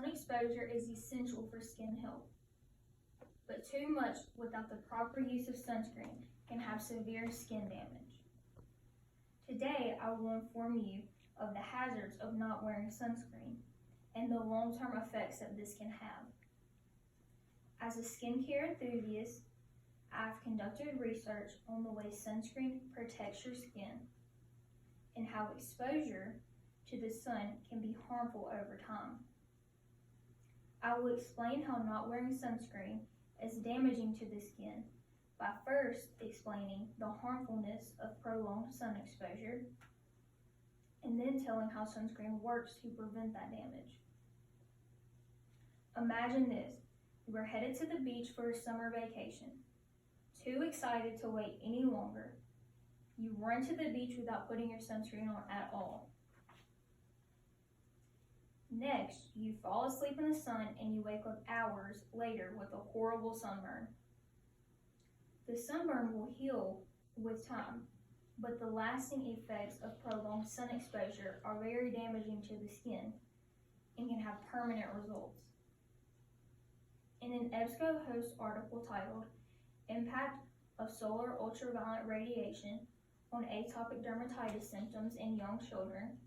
Sun exposure is essential for skin health, but too much without the proper use of sunscreen can have severe skin damage. Today, I will inform you of the hazards of not wearing sunscreen and the long-term effects that this can have. As a skincare enthusiast, I've conducted research on the way sunscreen protects your skin and how exposure to the sun can be harmful over time. I will explain how not wearing sunscreen is damaging to the skin by first explaining the harmfulness of prolonged sun exposure and then telling how sunscreen works to prevent that damage. Imagine this. You are headed to the beach for a summer vacation. Too excited to wait any longer, you run to the beach without putting your sunscreen on at all. Next, you fall asleep in the sun and you wake up hours later with a horrible sunburn. The sunburn will heal with time, but the lasting effects of prolonged sun exposure are very damaging to the skin and can have permanent results. In an EBSCO-Host article titled Impact of Solar Ultraviolet Radiation on Atopic Dermatitis Symptoms in Young Children,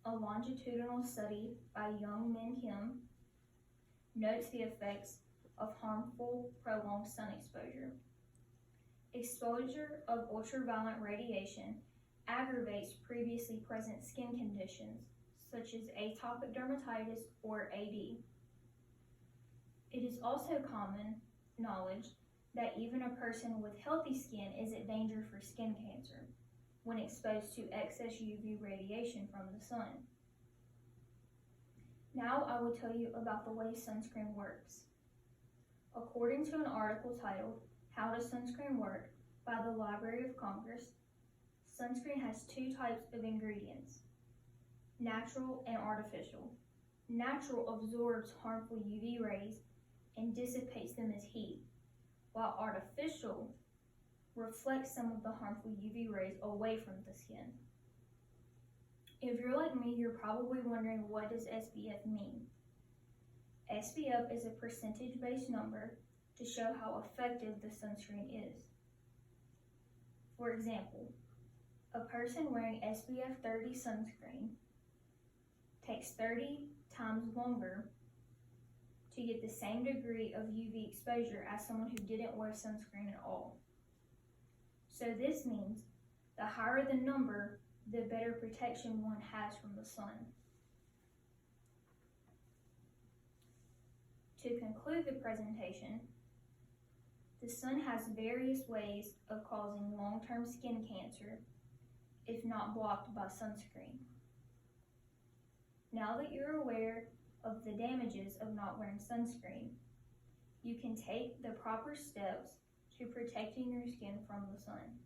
a longitudinal study by Young Min Kim notes the effects of harmful prolonged sun exposure. Exposure of ultraviolet radiation aggravates previously present skin conditions such as atopic dermatitis or AD. It is also common knowledge that even a person with healthy skin is at danger for skin cancer when exposed to excess UV radiation from the sun. Now I will tell you about the way sunscreen works. According to an article titled How Does Sunscreen Work by the Library of Congress, sunscreen has two types of ingredients, natural and artificial. Natural absorbs harmful UV rays and dissipates them as heat, while artificial reflects some of the harmful UV rays away from the skin. If you're like me, you're probably wondering, what does SPF mean? SPF is a percentage-based number to show how effective the sunscreen is. For example, a person wearing SPF 30 sunscreen takes 30 times longer to get the same degree of UV exposure as someone who didn't wear sunscreen at all. So this means the higher the number, the better protection one has from the sun. To conclude the presentation, the sun has various ways of causing long-term skin cancer if not blocked by sunscreen. Now that you're aware of the damages of not wearing sunscreen, you can take the proper steps to protecting your skin from the sun.